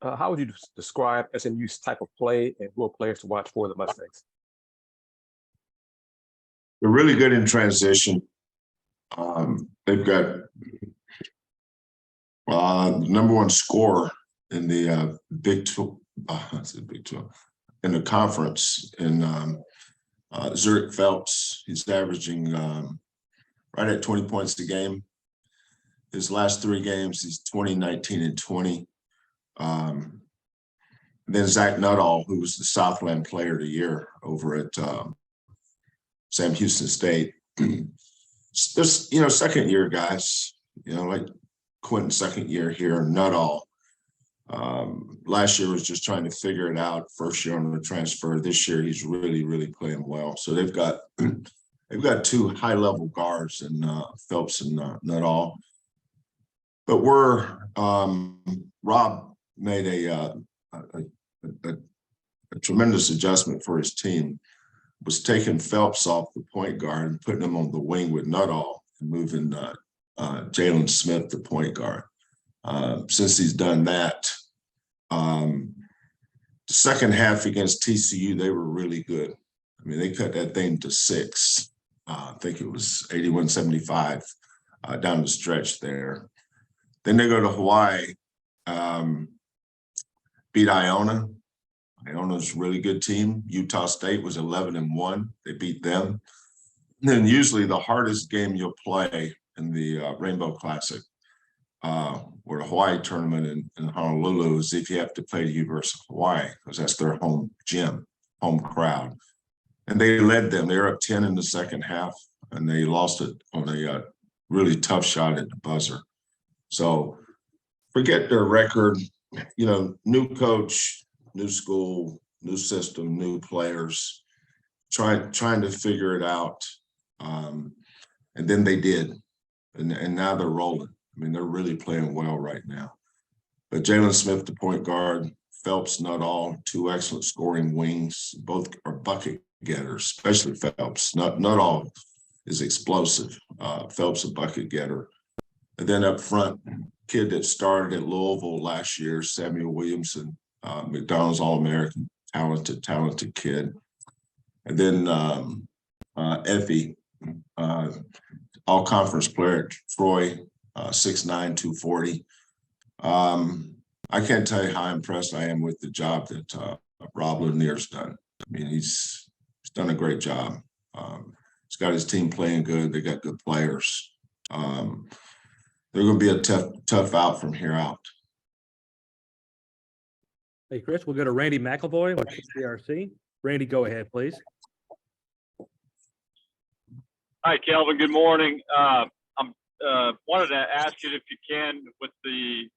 How would you describe SMU's type of play and who are players to watch for the Mustangs? They're really good in transition. They've got the number one scorer in the Big 12, Big 12, in the conference in Zurich Phelps. He's averaging right at 20 points a game. His last 3 games, he's 20, 19, and 20. Then Zach Nuttall, who was the Southland Player of the Year over at Sam Houston State. There's, second year guys, like Quentin's second year here, Nuttall. Last year was just trying to figure it out. First year on the transfer. This year he's really, really playing well. So they've got 2 high-level guards in Phelps and Nuttall. But Rob made a tremendous adjustment for his team. Was taking Phelps off the point guard and putting him on the wing with Nuttall and moving Jalen Smith to point guard. Since he's done that, the second half against TCU, they were really good. I mean, they cut that thing to 6. I think it was 81-75 down the stretch there. Then they go to Hawaii, beat Iona. Iona's a really good team. Utah State was 11-1. They beat them. And then usually the hardest game you'll play in the Rainbow Classic or the Hawaii tournament in Honolulu is if you have to play the University of Hawaii, because that's their home gym, home crowd. And they led them. They were up 10 in the second half, and they lost it on a really tough shot at the buzzer. So forget their record, new coach, new school, new system, new players, trying to figure it out. And then they did. And now they're rolling. I mean, they're really playing well right now. But Jalen Smith, the point guard, Phelps, Nuttall, 2 excellent scoring wings. Both are bucket getters, especially Phelps. Nuttall is explosive. Phelps a bucket getter. And then up front, kid that started at Louisville last year, Samuel Williamson, McDonald's All-American, talented kid. And then Effie, all-conference player at Troy, 6'9", 240. I can't tell you how impressed I am with the job that Rob Lanier's done. I mean, he's done a great job. He's got his team playing good. They got good players. They're going to be a tough out from here out. Hey, Chris, we'll go to Randy McElvoy with CRC. Randy, go ahead, please. Hi, Kelvin. Good morning. I wanted to ask you if you can, with the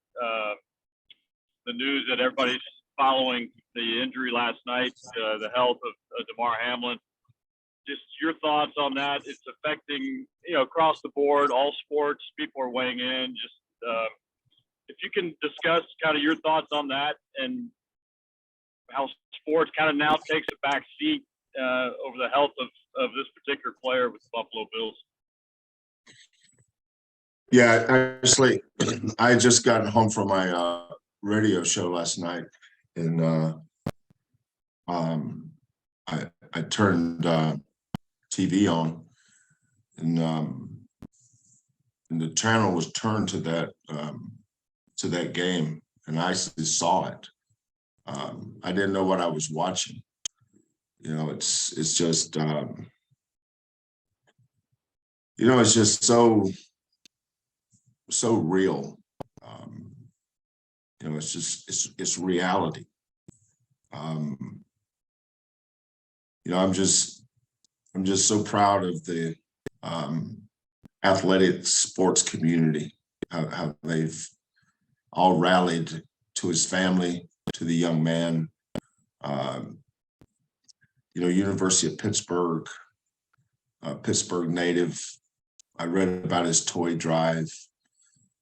news that everybody's following the injury last night, the health of DeMar Hamlin. Just your thoughts on that. It's affecting, across the board, all sports. People are weighing in. Just if you can discuss kind of your thoughts on that and how sports kind of now takes a back seat over the health of this particular player with the Buffalo Bills. Yeah, actually, I just got home from my radio show last night, and I turned TV on, and the channel was turned to that game, and I just saw it. I didn't know what I was watching. It's just it's just so real. It's reality. I'm just so proud of the athletic sports community, how they've all rallied to his family, to the young man. University of Pittsburgh, Pittsburgh native. I read about his toy drive.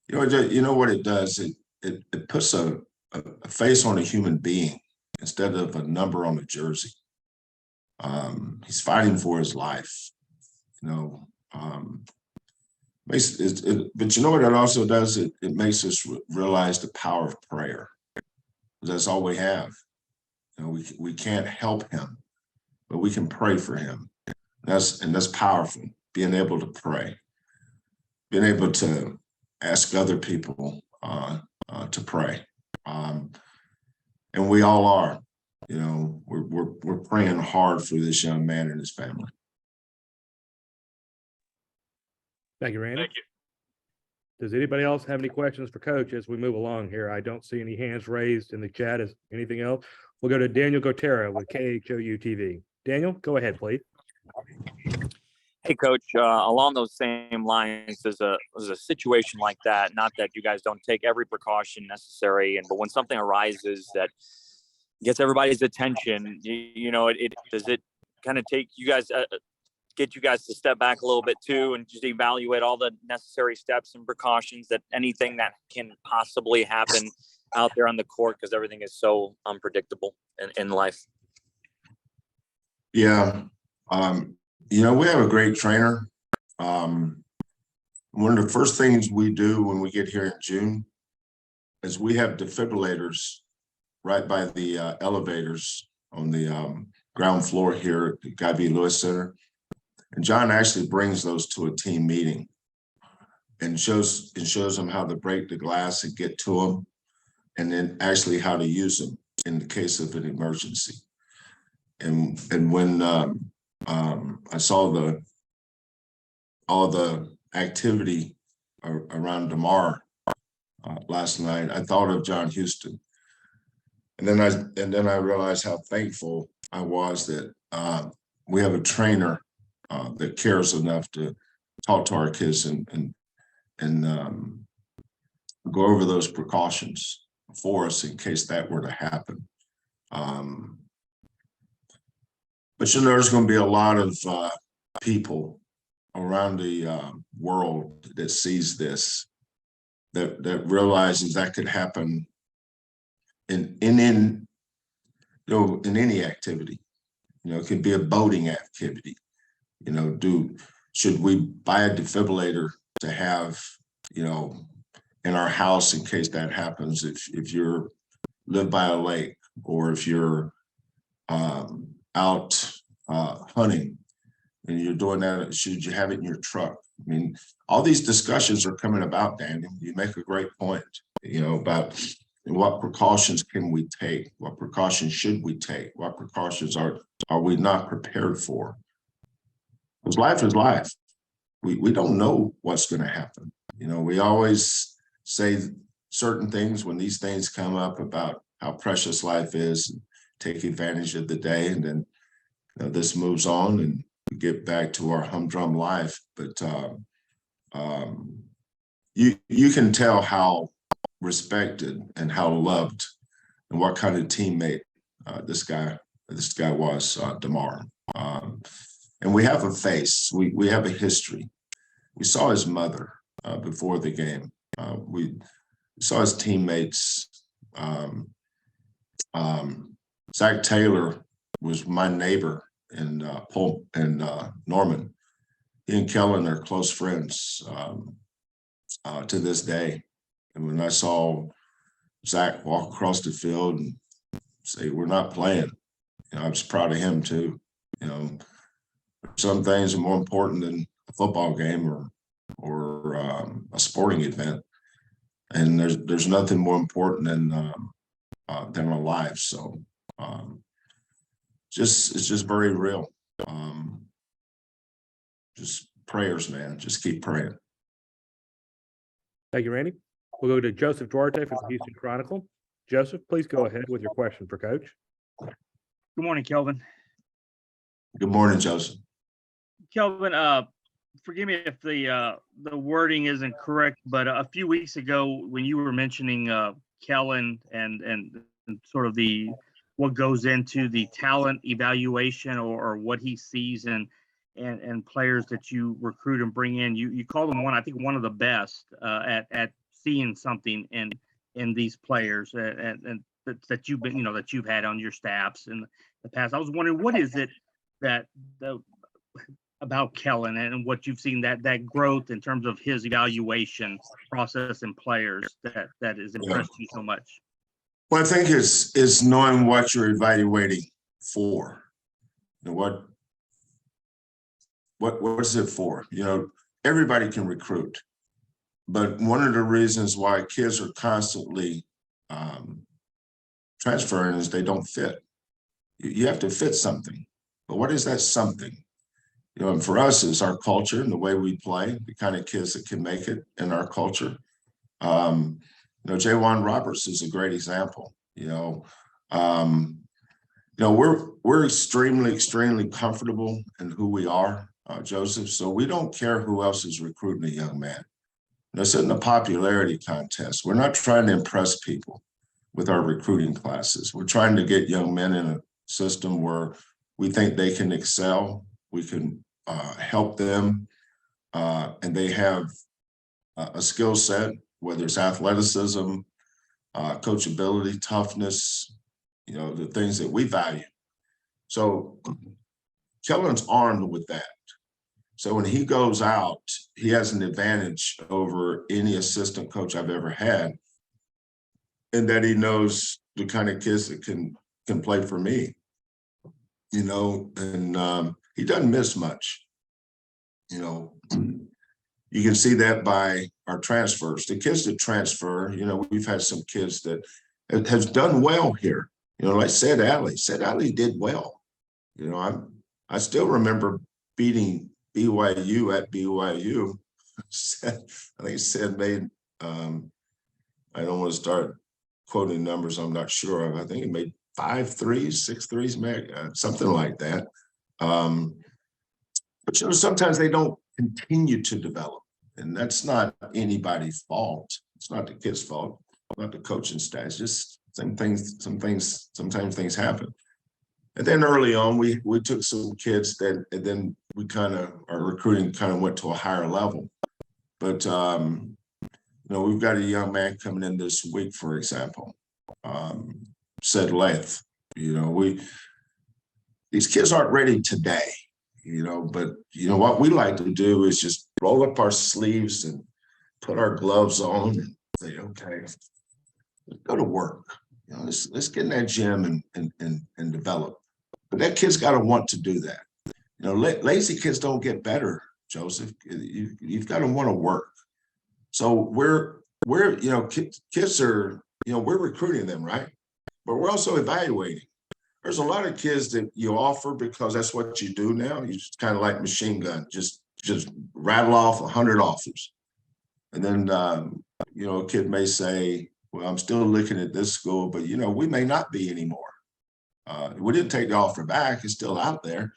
You know what it does? It puts a face on a human being instead of a number on a jersey. He's fighting for his life. But you know what it also does? It makes us realize the power of prayer. That's all we have. You know, we can't help him, but we can pray for him. That's powerful. Being able to pray, being able to ask other people to pray, and we all are. You know, we're praying hard for this young man and his family. Thank you, Randy. Thank you. Does anybody else have any questions for Coach as we move along here? I don't see any hands raised in the chat. Is anything else? We'll go to Daniel Gotera with KHOU TV. Daniel, go ahead, please. Hey, Coach. Along those same lines, there's a situation like that. Not that you guys don't take every precaution necessary, but when something arises that gets everybody's attention, does it kind of take you guys, get you guys to step back a little bit too, and just evaluate all the necessary steps and precautions that anything that can possibly happen out there on the court, because everything is so unpredictable in life. Yeah. We have a great trainer. One of the first things we do when we get here in June is we have defibrillators right by the elevators on the ground floor here at the Guy V. Lewis Center. And John actually brings those to a team meeting and shows them how to break the glass and get to them, and then actually how to use them in the case of an emergency. And when I saw all the activity around DeMar last night, I thought of John Houston, and then I realized how thankful I was that we have a trainer that cares enough to talk to our kids and go over those precautions for us in case that were to happen. But there's going to be a lot of people around the world that sees this, that realizes that could happen in any activity. It could be a boating activity. Should we buy a defibrillator to have, in our house in case that happens? If you're live by a lake, or if you're out hunting and you're doing that, should you have it in your truck? I mean, all these discussions are coming about, Daniel. You make a great point, about what precautions can we take? What precautions should we take? What precautions are we not prepared for? Because life is life. We don't know what's going to happen. We always say certain things when these things come up about how precious life is, and take advantage of the day, and then this moves on and we get back to our humdrum life. But you can tell how respected and how loved and what kind of teammate this guy was, DeMar. And we have a face. We have a history. We saw his mother before the game. We saw his teammates. Zach Taylor was my neighbor in Norman. He and Kellen are close friends to this day. And when I saw Zach walk across the field and say, "We're not playing," I was proud of him too. Some things are more important than a football game or a sporting event, and there's nothing more important than our lives. So it's just very real. Just prayers, man. Just keep praying. Thank you, Randy. We'll go to Joseph Duarte from the Houston Chronicle. Joseph, please go ahead with your question for Coach. Good morning, Kelvin. Good morning, Joseph. Kelvin, forgive me if the wording isn't correct, but a few weeks ago when you were mentioning Kellen and sort of what goes into the talent evaluation or what he sees and players that you recruit and bring in, you call him one of the best at seeing something in these players and that you've been, that you've had on your staffs in the past. I was wondering, what is it about Kellen and what you've seen that growth in terms of his evaluation process and players that has impressed you so much? Well, I think it's knowing what you're evaluating for. You know, what is it for? You know, everybody can recruit, but one of the reasons why kids are constantly transferring is they don't fit. You have to fit something, but what is that something? You know, and for us, it's our culture and the way we play, the kind of kids that can make it in our culture. You know, Jaywan Roberts is a great example. You know, we're extremely comfortable in who we are, Joseph. So we don't care who else is recruiting a young man. This isn't a popularity contest. We're not trying to impress people with our recruiting classes. We're trying to get young men in a system where we think they can excel. We can help them, and they have a skill set, whether it's athleticism, coachability, toughness, you know, the things that we value. So Kelvin's armed with that. So when he goes out, he has an advantage over any assistant coach I've ever had, in that he knows the kind of kids that can play for me, you know, and he doesn't miss much. You know, you can see that by our transfers. The kids that transfer, you know, we've had some kids that have done well here. You know, like Said Ali did well. You know, I still remember beating BYU at BYU. I think Said made, I don't want to start quoting numbers I'm not sure of. I think he made 5 threes, 6 threes, something like that. But you know, sometimes they don't continue to develop, and that's not anybody's fault. It's not the kid's fault, not the coaching staff. It's just sometimes things happen. And then early on, we took some kids that, and then we our recruiting kind of went to a higher level. But you know, we've got a young man coming in this week, for example, Said Lath. You know, these kids aren't ready today, you know, but you know what we like to do is just roll up our sleeves and put our gloves on and say, okay, let's go to work. You know, let's get in that gym and develop. But that kid's got to want to do that. You know, lazy kids don't get better, Joseph. You've got to want to work. So we're you know, kids are, you know, we're recruiting them, right? But we're also evaluating. There's a lot of kids that you offer because that's what you do now. You just kind of like machine gun, just rattle off 100 offers. And then, you know, a kid may say, well, I'm still looking at this school, but, you know, we may not be anymore. We didn't take the offer back. It's still out there,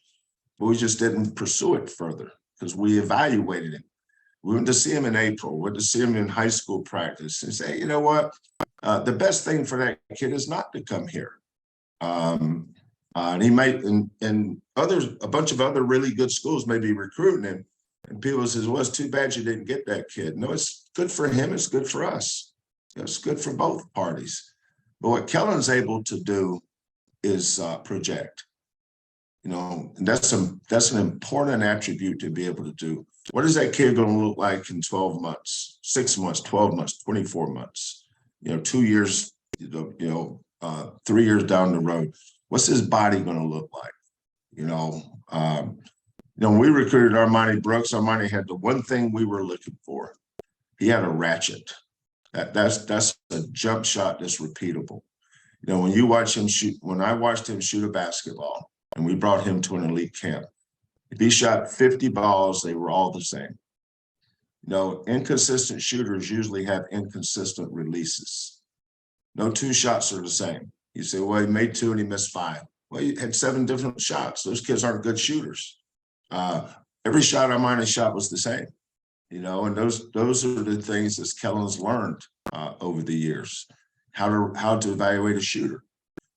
but we just didn't pursue it further because we evaluated it. We went to see him in April. We went to see him in high school practice and say, you know what? The best thing for that kid is not to come here. And he might, and a bunch of other really good schools may be recruiting him. And people says, well, it's too bad you didn't get that kid. No, it's good for him. It's good for us. It's good for both parties. But what Kelvin's able to do is project. You know, and that's an important attribute to be able to do. What is that kid going to look like in 12 months, 6 months, 12 months, 24 months? You know, 2 years, 3 years down the road. What's his body going to look like? You know, when we recruited Armani Brooks, Armani had the one thing we were looking for. He had a ratchet. That's a jump shot that's repeatable. You know, when you watch him shoot, when I watched him shoot a basketball and we brought him to an elite camp, if he shot 50 balls, they were all the same. You know, inconsistent shooters usually have inconsistent releases. No 2 shots are the same. You say, well, he made 2 and he missed 5. Well, he had 7 different shots. Those kids aren't good shooters. Every shot Armani shot was the same. You know, and those are the things that Kelvin's learned over the years. How to evaluate a shooter.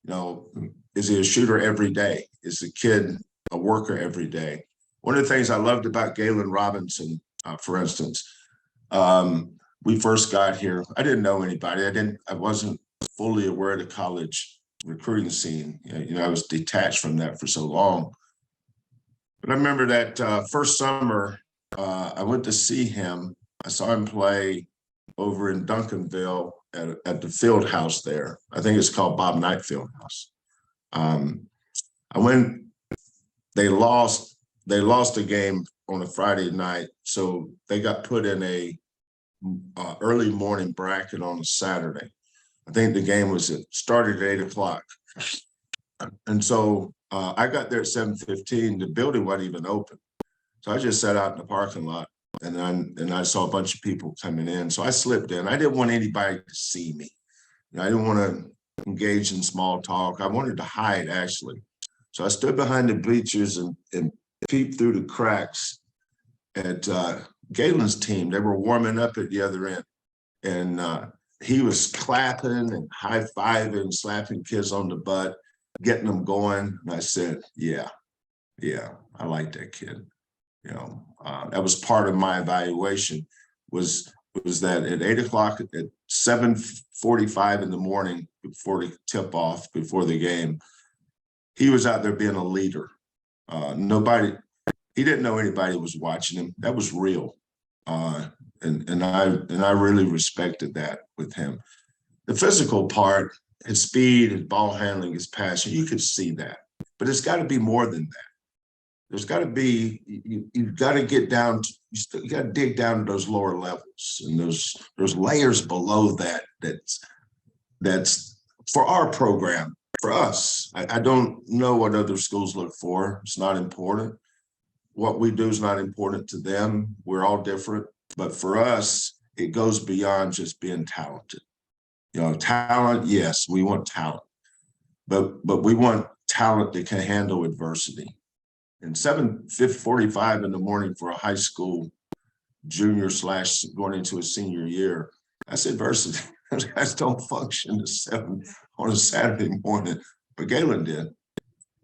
You know, is he a shooter every day? Is the kid a worker every day? One of the things I loved about Galen Robinson, for instance, we first got here. I didn't know anybody. I wasn't fully aware of the college recruiting scene. You know, I was detached from that for so long. But I remember that first summer, I went to see him. I saw him play over in Duncanville at the field house there. I think it's called Bob Knight Field House. I went, they lost a game on a Friday night, so they got put in a early morning bracket on a Saturday. I think the game started at 8 o'clock. And so I got there at 7:15. The building wasn't even open. So I just sat out in the parking lot, and I saw a bunch of people coming in. So I slipped in. I didn't want anybody to see me. I didn't want to engage in small talk. I wanted to hide, actually. So I stood behind the bleachers and peeped through the cracks at Galen's team. They were warming up at the other end. And he was clapping and high-fiving, slapping kids on the butt, getting them going. And I said, yeah, I like that kid. You know, that was part of my evaluation was that at 8 o'clock, at 7:45 in the morning, before the tip off, before the game, he was out there being a leader. He didn't know anybody was watching him. That was real. And I really respected that with him. The physical part, his speed, his ball handling, his passion, you could see that. But it's got to be more than that. There's got to be, you've got to get down, you got to dig down to those lower levels. And there's layers below that that's for our program, for us. I don't know what other schools look for. It's not important. What we do is not important to them. We're all different. But for us, it goes beyond just being talented. You know, talent, yes, we want talent. But we want talent that can handle adversity. And 7:45 in the morning for a high school junior / going into a senior year, that's adversity. Guys don't function at 7 on a Saturday morning, but Galen did.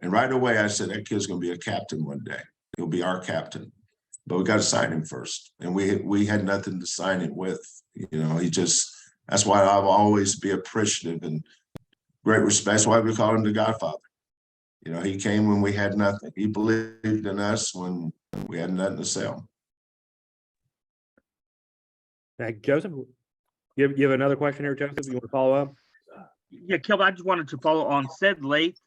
And right away, I said, that kid's going to be a captain one day. He'll be our captain. But we got to sign him first. And we had nothing to sign him with. You know, that's why I'll always be appreciative and great respect. That's why we call him the Godfather. You know, he came when we had nothing. He believed in us when we had nothing to sell. Thank you, Joseph. You have another question here, Joseph? You want to follow up? Yeah, Kelvin, I just wanted to follow on said late.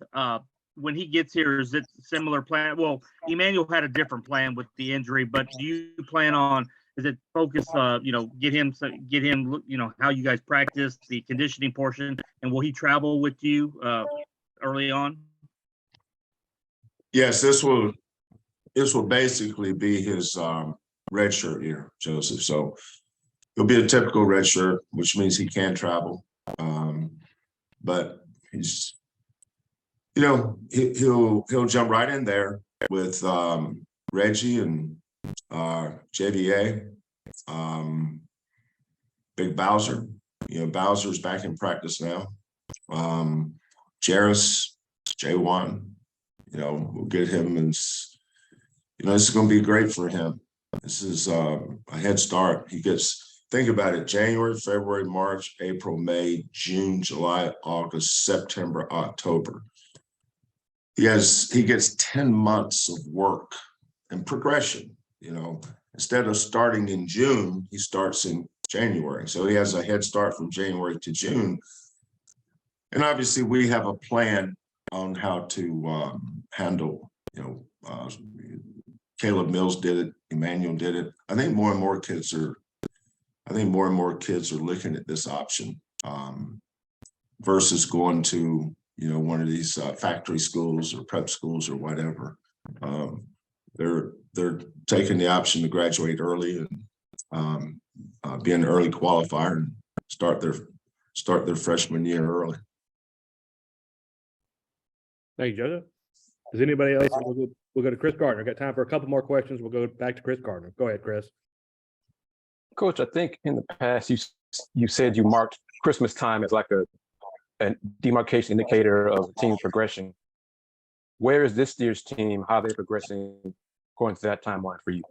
When he gets here, is it similar plan? Well, Emmanuel had a different plan with the injury, but do you plan on, is it focus, get him, how you guys practice, the conditioning portion, and will he travel with you early on? Yes, this will basically be his redshirt year, Joseph. So it'll be a typical redshirt, which means he can travel. But he's, he'll jump right in there with Reggie and JVA, Big Bowser. Bowser's back in practice now. Jairus, J1. We'll get him, and this is going to be great for him. This is a head start. He gets, think about it, January, February, March, April, May, June, July, August, September, October. He gets 10 months of work and progression. Instead of starting in June, he starts in January. So he has a head start from January to June. And obviously we have a plan on how to handle, Caleb Mills did it, Emmanuel did it. I think more and more kids are looking at this option versus going to, one of these factory schools or prep schools or whatever. They're taking the option to graduate early and be an early qualifier and start their freshman year early. Thank you, Joseph. Does anybody else? We'll go to Chris Gardner. Got time for a couple more questions. We'll go back to Chris Gardner. Go ahead, Chris. Coach, I think in the past you said you marked Christmas time as like a demarcation indicator of team progression. Where is this year's team? How are they progressing according to that timeline for you?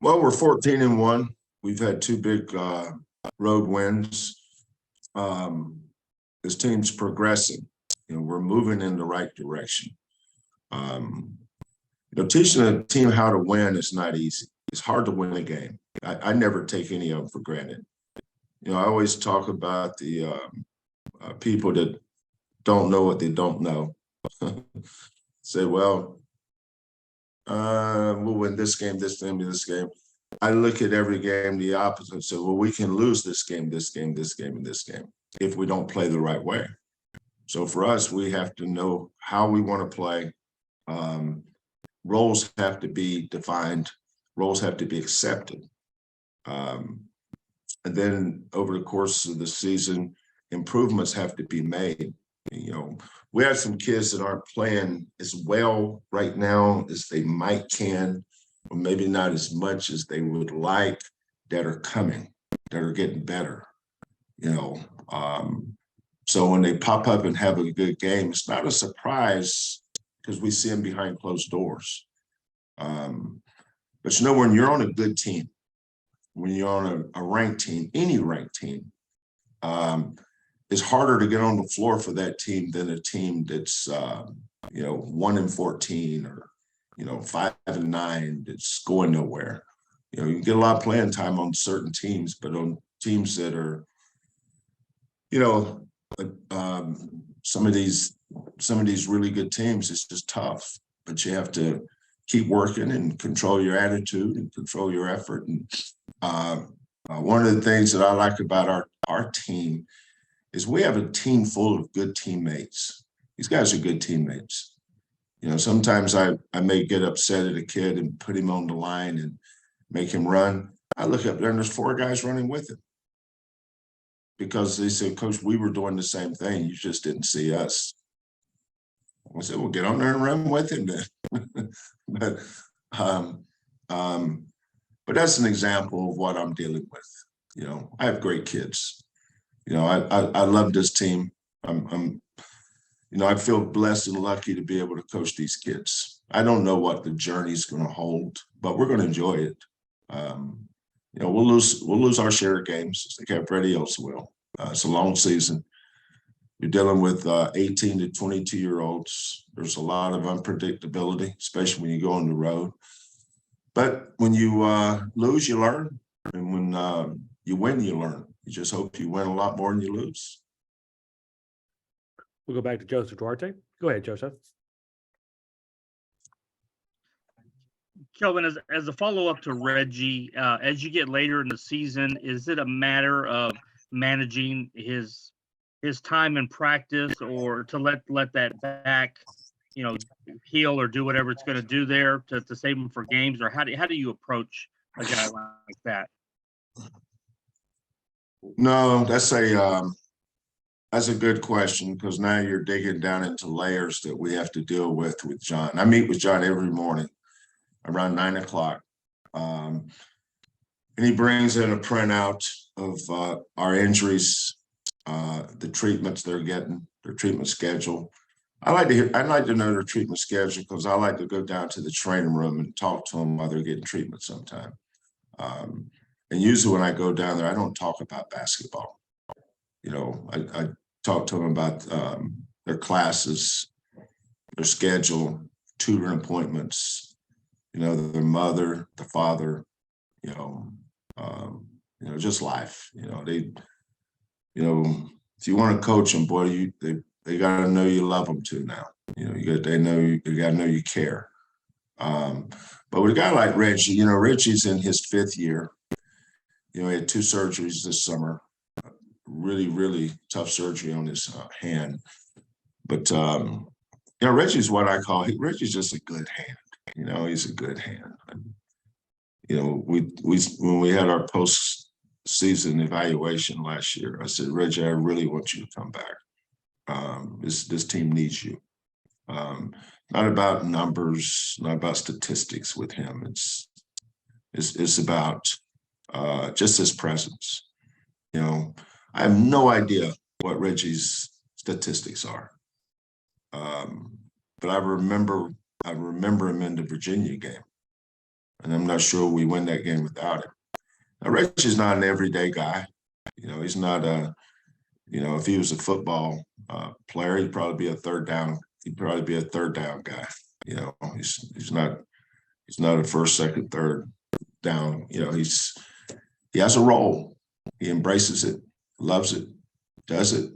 Well, we're 14-1. We've had 2 big road wins. This team's progressing. We're moving in the right direction. Teaching a team how to win is not easy. It's hard to win a game. I never take any of them for granted. I always talk about the people that don't know what they don't know. Say, well, we'll win this game, this game, this game. I look at every game the opposite. So, well, we can lose this game, this game, this game, and this game if we don't play the right way. So for us, we have to know how we want to play. Roles have to be defined. Roles have to be accepted. And then over the course of the season, improvements have to be made. We have some kids that aren't playing as well right now as they can, or maybe not as much as they would like, that are coming, that are getting better. So when they pop up and have a good game, it's not a surprise because we see them behind closed doors. But when you're on a good team, when you're on a ranked team, any ranked team, it's harder to get on the floor for that team than a team that's 1-14 or 5-9 that's going nowhere. You can get a lot of playing time on certain teams, but on teams that are, some of these really good teams, it's just tough. But you have to keep working and control your attitude and control your effort. And one of the things that I like about our team is we have a team full of good teammates. These guys are good teammates. Sometimes I may get upset at a kid and put him on the line and make him run. I look up there and there's 4 guys running with him because they said, Coach, we were doing the same thing. You just didn't see us. I said, well, get on there and run with him then. But that's an example of what I'm dealing with. I have great kids. I love this team. I feel blessed and lucky to be able to coach these kids. I don't know what the journey's going to hold, but we're going to enjoy it. We'll lose our share of games, just like everybody else will. It's a long season. You're dealing with 18 to 22-year-olds. There's a lot of unpredictability, especially when you go on the road. But when you lose, you learn. And when you win, you learn. You just hope you win a lot more than you lose. We'll go back to Joseph Duarte. Go ahead, Joseph. Kelvin, as a follow-up to Reggie, as you get later in the season, is it a matter of managing his time in practice, or to let that back, heal or do whatever it's going to do there to save him for games, or how do you approach a guy like that? No, that's a good question, because now you're digging down into layers that we have to deal with John. I meet with John every morning around 9 o'clock. And he brings in a printout of our injuries, the treatments they're getting, their treatment schedule. I'd like to know their treatment schedule, because I like to go down to the training room and talk to them while they're getting treatment sometime. And usually when I go down there, I don't talk about basketball. I talk to them about their classes, their schedule, tutoring appointments, their mother, the father, just life. If you want to coach them, boy, they got to know you love them too now. You got to know you care. But with a guy like Reggie, Reggie's in his 5th year. He had 2 surgeries this summer. Really, really tough surgery on his hand. But Reggie's what I call Reggie's just a good hand. He's a good hand. When we had our post-season evaluation last year, I said, Reggie, I really want you to come back. This team needs you. Not about numbers, not about statistics with him. It's about just his presence. I have no idea what Reggie's statistics are. But I remember him in the Virginia game. And I'm not sure we win that game without him. Now, Reggie's not an everyday guy. He's not if he was a football player, he'd probably be a third down guy. He's not a first, second, third down. He has a role. He embraces it, loves it, does it.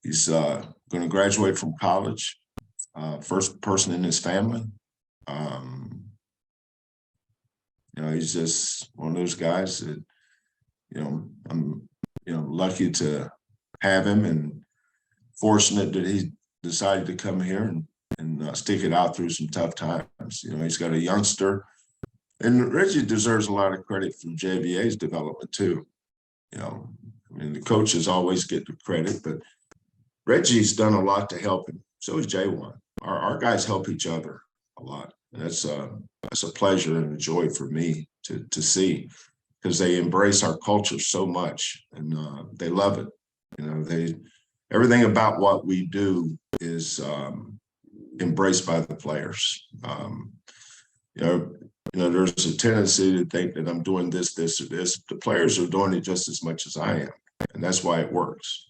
He's going to graduate from college, first person in his family. He's just one of those guys that, I'm, lucky to have him and fortunate that he decided to come here and stick it out through some tough times. He's got a youngster, and Reggie deserves a lot of credit for JVA's development too. The coaches always get the credit, but Reggie's done a lot to help him. So is J1. Our guys help each other a lot. And that's a pleasure and a joy for me to see, because they embrace our culture so much and they love it. Everything about what we do is embraced by the players. There's a tendency to think that I'm doing this, or this. The players are doing it just as much as I am, and that's why it works.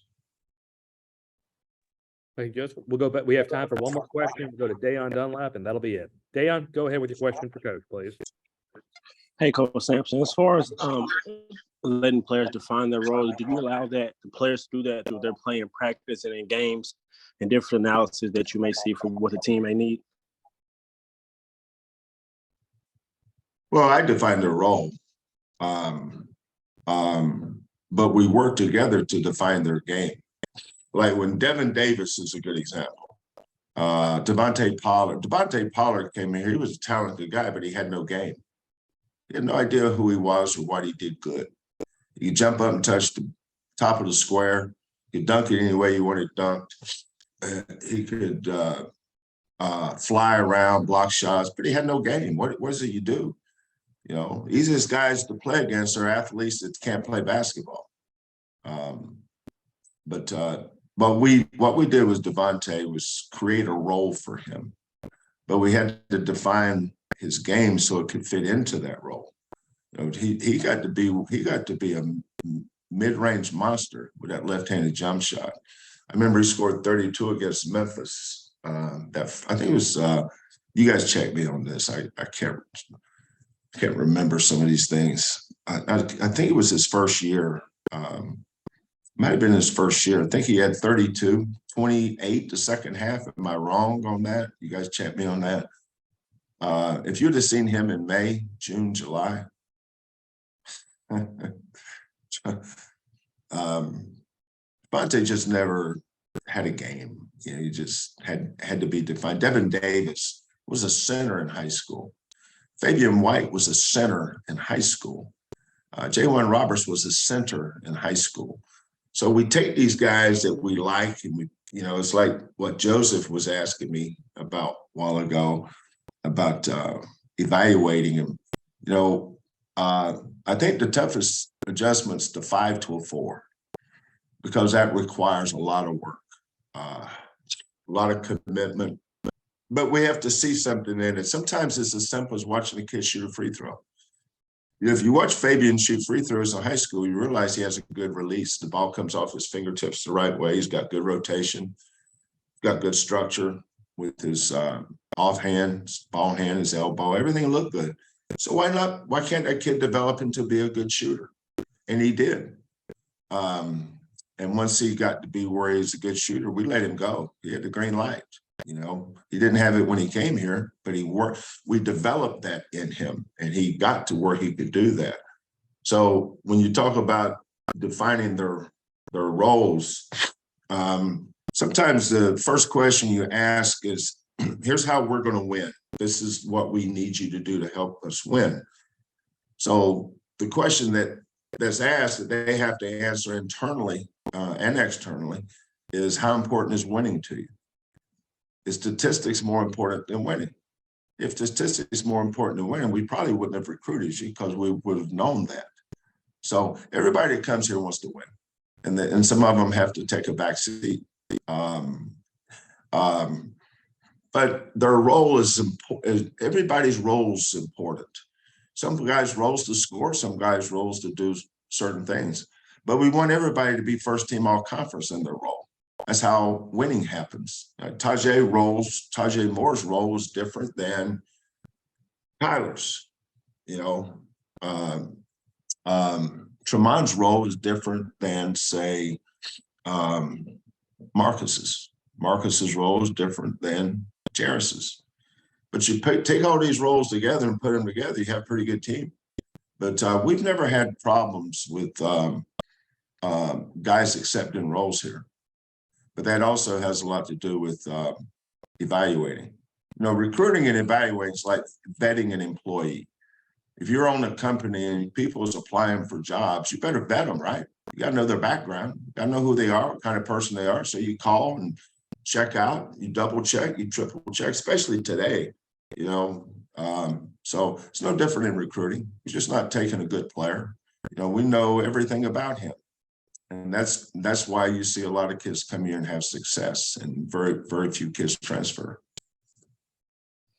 Thank you, Joseph. We'll go back. We have time for one more question. We'll go to Dayon Dunlap, and that'll be it. Dayon, go ahead with your question for Coach, please. Hey, Coach Sampson, as far as letting players define their role, do you allow that the players do that through their play in practice and in games and different analysis that you may see from what the team may need? Well, I define their role, but we work together to define their game. Like when Devin Davis is a good example. Devontae Pollard came in here. He was a talented guy, but he had no game. He had no idea who he was or what he did good. He could jump up and touch the top of the square. He could dunk it any way you wanted dunked. He could fly around, block shots, but he had no game. What is it you do? Easiest guys to play against are athletes that can't play basketball. But what we did was Devontae was create a role for him, but we had to define his game so it could fit into that role. He got to be a mid-range monster with that left-handed jump shot. I remember he scored 32 against Memphis. I think it was you guys check me on this. I can't remember some of these things. I think it was his first year. Might have been his first year. I think he had 32, 28 the second half. Am I wrong on that? You guys check me on that. If you'd have seen him in May, June, July, Devontae just never had a game. He just had to be defined. Devin Davis was a center in high school. Fabian White was a center in high school. J1 Roberts was a center in high school. So we take these guys that we like, and it's like what Joseph was asking me about a while ago about evaluating him. I think the toughest adjustment's the 5 to a 4, because that requires a lot of work, a lot of commitment. But we have to see something in it. Sometimes it's as simple as watching a kid shoot a free throw. If you watch Fabian shoot free throws in high school, you realize he has a good release. The ball comes off his fingertips the right way. He's got good rotation, got good structure with his offhand, his ball hand, his elbow. Everything looked good. So why not? Why can't that kid develop into be a good shooter? And he did. And once he got to be where he's a good shooter, we let him go. He had the green light. He didn't have it when he came here, but we developed that in him, and he got to where he could do that. So when you talk about defining their roles, sometimes the first question you ask is, here's how we're going to win. This is what we need you to do to help us win. So the question that's asked that they have to answer internally and externally is, how important is winning to you? Is statistics more important than winning? If statistics is more important than winning, we probably wouldn't have recruited you, because we would have known that. So everybody that comes here wants to win, and some of them have to take a back seat. But their role is important. Everybody's role is important. Some guys' roles to score, some guys' roles to do certain things. But we want everybody to be first team all conference in their role. That's how winning happens. Tajay Moore's role was different than Tyler's. Tremont's role is different than, say, Marcus's. Marcus's role is different than Jarris's. But you take all these roles together and put them together, you have a pretty good team. But we've never had problems with guys accepting roles here. But that also has a lot to do with evaluating. You know, recruiting and evaluating is like vetting an employee. If you're on a company and people is applying for jobs, you better vet them, right? You got to know their background. You got to know who they are, what kind of person they are. So you call and check out, you double check, you triple check, especially today, you know. So it's no different in recruiting. He's just not taking a good player. You know, we know everything about him. And that's why you see a lot of kids come here and have success, and very, very few kids transfer.